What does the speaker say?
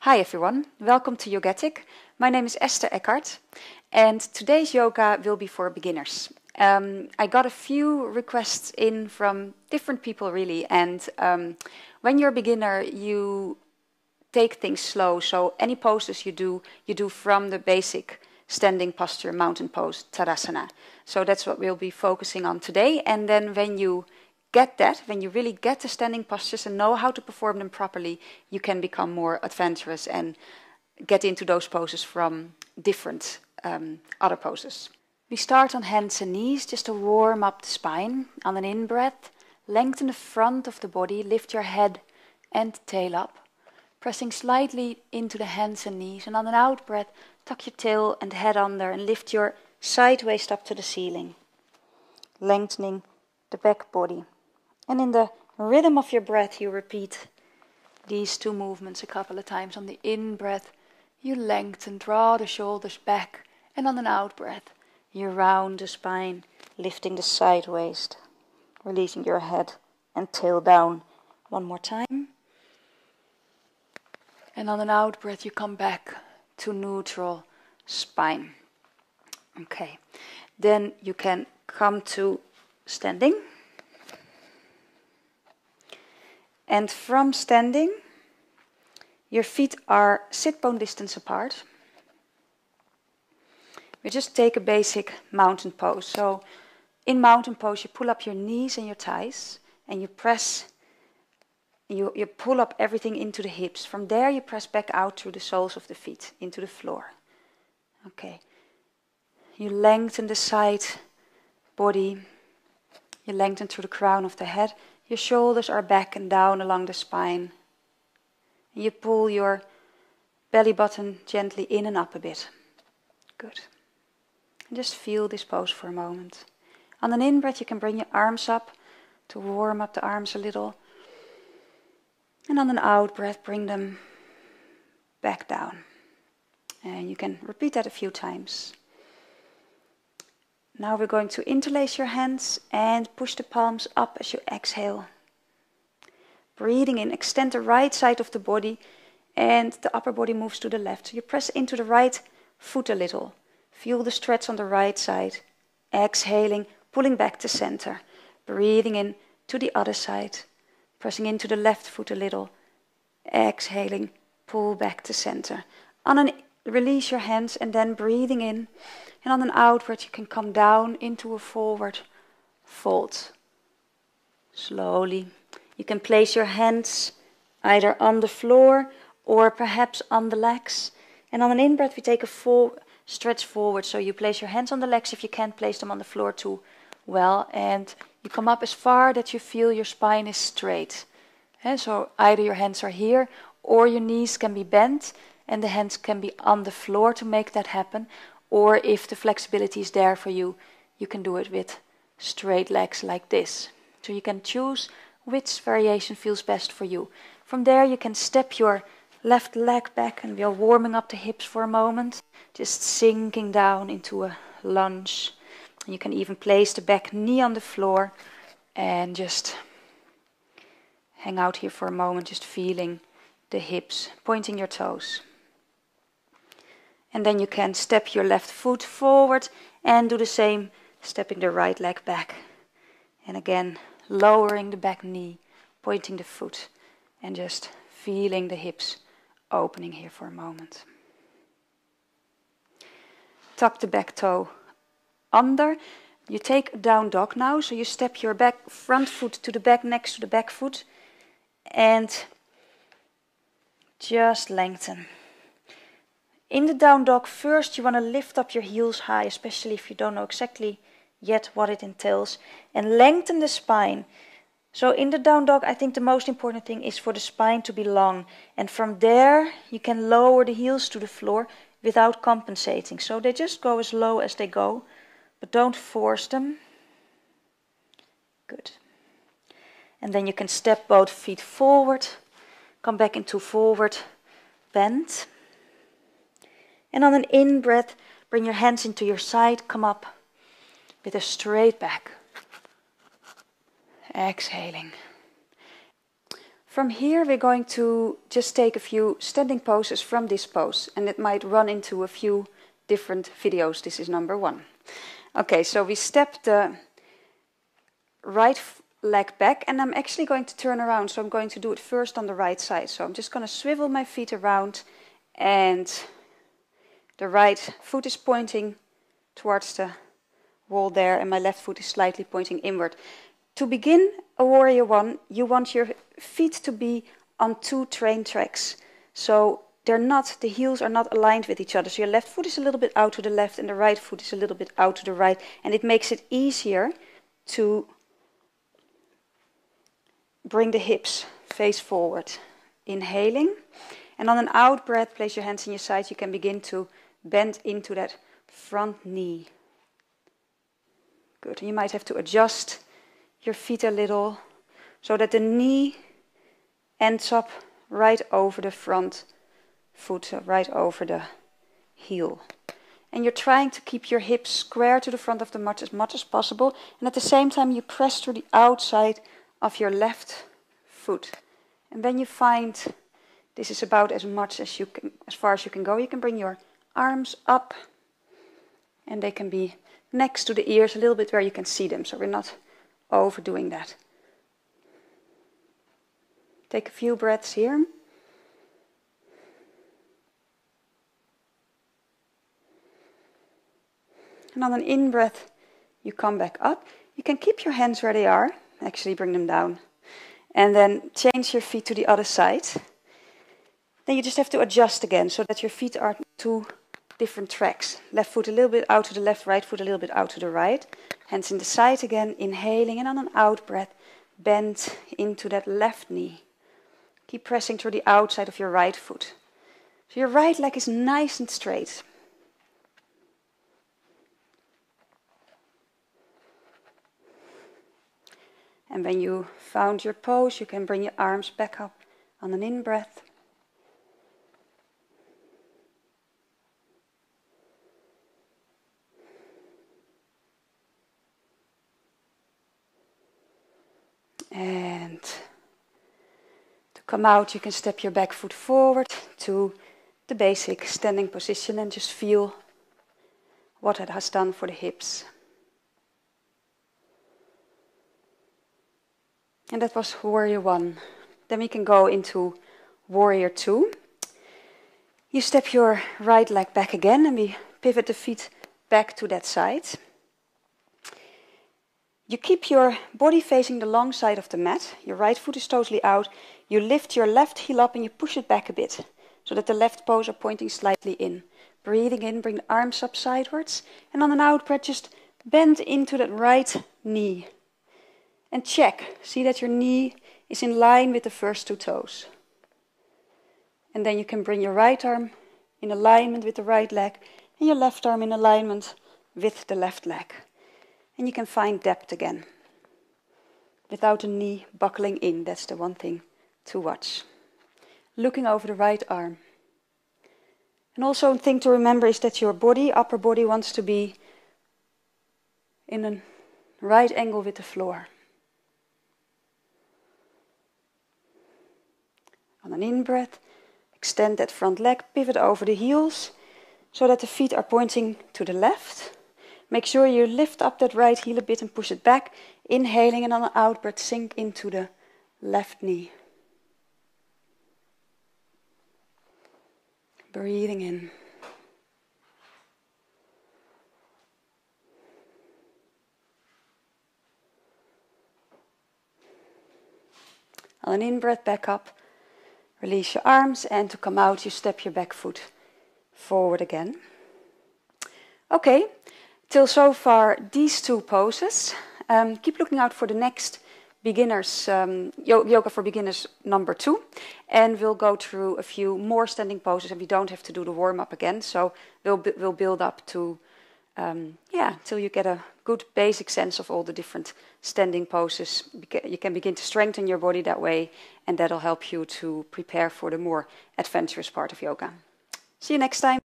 Hi everyone, welcome to Yogetic. My name is Esther Eckhart and today's yoga will be for beginners. I got a few requests in from different people really, and when you're a beginner you take things slow, so any poses you do from the basic standing posture, mountain pose, Tadasana. So that's what we'll be focusing on today, and then when you really get the standing postures and know how to perform them properly, you can become more adventurous and get into those poses from different other poses. We start on hands and knees just to warm up the spine. On an in-breath, lengthen the front of the body, lift your head and tail up, pressing slightly into the hands and knees. And on an out-breath, tuck your tail and head under and lift your side waist up to the ceiling, lengthening the back body. And in the rhythm of your breath, you repeat these two movements a couple of times. On the in-breath, you lengthen, draw the shoulders back. And on an out-breath, you round the spine, lifting the side waist, releasing your head and tail down. One more time. And on an out-breath, you come back to neutral spine. Okay, then you can come to standing. And from standing, your feet are sit bone distance apart. We just take a basic mountain pose. So in mountain pose, you pull up your knees and your thighs, and you press, you pull up everything into the hips. From there, you press back out through the soles of the feet into the floor. Okay. You lengthen the side body. You lengthen through the crown of the head. Your shoulders are back and down along the spine. And you pull your belly button gently in and up a bit. Good. And just feel this pose for a moment. On an in-breath, you can bring your arms up to warm up the arms a little. And on an out-breath, bring them back down. And you can repeat that a few times. Now we're going to interlace your hands and push the palms up as you exhale. Breathing in, extend the right side of the body and the upper body moves to the left. So you press into the right foot a little. Feel the stretch on the right side. Exhaling, pulling back to center. Breathing in to the other side. Pressing into the left foot a little. Exhaling, pull back to center. Release your hands and then breathing in. And on an out-breath, you can come down into a forward fold. Slowly. You can place your hands either on the floor or perhaps on the legs. And on an in-breath, we take a full stretch forward. So you place your hands on the legs if you can't place them on the floor too well. And you come up as far that you feel your spine is straight. And so either your hands are here or your knees can be bent and the hands can be on the floor to make that happen. Or if the flexibility is there for you, you can do it with straight legs like this. So you can choose which variation feels best for you. From there you can step your left leg back and we are warming up the hips for a moment. Just sinking down into a lunge. And you can even place the back knee on the floor and just hang out here for a moment, just feeling the hips, pointing your toes. And then you can step your left foot forward and do the same, stepping the right leg back. And again, lowering the back knee, pointing the foot, and just feeling the hips opening here for a moment. Tuck the back toe under. You take a down dog now, so you step your front foot to the back next to the back foot, and just lengthen. In the down dog, first you want to lift up your heels high, especially if you don't know exactly yet what it entails, and lengthen the spine. So in the down dog, I think the most important thing is for the spine to be long. And from there, you can lower the heels to the floor without compensating. So they just go as low as they go, but don't force them. Good. And then you can step both feet forward, come back into forward bend. And on an in-breath, bring your hands into your side, come up with a straight back. Exhaling. From here we're going to just take a few standing poses from this pose, and it might run into a few different videos. This is number 1. Okay, so we step the right leg back, and I'm actually going to turn around, so I'm going to do it first on the right side. So I'm just going to swivel my feet around, and the right foot is pointing towards the wall there, and my left foot is slightly pointing inward. To begin a warrior 1, you want your feet to be on 2 train tracks. So the heels are not aligned with each other. So your left foot is a little bit out to the left and the right foot is a little bit out to the right. And it makes it easier to bring the hips face forward. Inhaling. And on an out breath, place your hands in your sides. You can begin to bend into that front knee. Good. And you might have to adjust your feet a little so that the knee ends up right over the front foot, right over the heel. And you're trying to keep your hips square to the front of the mat as much as possible, and at the same time you press through the outside of your left foot. And then you find this is about as much as you can, as far as you can go. You can bring your arms up, and they can be next to the ears a little bit where you can see them, so we're not overdoing that. Take a few breaths here. And on an in-breath, you come back up. You can keep your hands where they are, actually bring them down. And then change your feet to the other side. Then you just have to adjust again so that your feet are 2 different tracks. Left foot a little bit out to the left, right foot a little bit out to the right. Hands in the side again, inhaling, and on an out breath, bend into that left knee. Keep pressing through the outside of your right foot. So your right leg is nice and straight. And when you found your pose, you can bring your arms back up on an in-breath. And to come out, you can step your back foot forward to the basic standing position and just feel what it has done for the hips. And that was warrior 1. Then we can go into warrior 2. You step your right leg back again, and we pivot the feet back to that side. You keep your body facing the long side of the mat. Your right foot is totally out. You lift your left heel up and you push it back a bit, so that the left toes are pointing slightly in. Breathing in, bring the arms up sideways. And on an out breath, just bend into that right knee. And check. See that your knee is in line with the first 2 toes. And then you can bring your right arm in alignment with the right leg and your left arm in alignment with the left leg. And you can find depth again without the knee buckling in. That's the one thing to watch. Looking over the right arm. And also a thing to remember is that your body, upper body, wants to be in a right angle with the floor. On an in-breath, extend that front leg, pivot over the heels so that the feet are pointing to the left. Make sure you lift up that right heel a bit and push it back. Inhaling, and on an out breath, sink into the left knee. Breathing in. On an in-breath, back up. Release your arms, and to come out, you step your back foot forward again. Okay, till so far these 2 poses. Keep looking out for the next beginners, yoga for beginners number 2, and we'll go through a few more standing poses, and we don't have to do the warm-up again, so we'll build up to, till you get a good basic sense of all the different standing poses. You can begin to strengthen your body that way, and that'll help you to prepare for the more adventurous part of yoga. See you next time.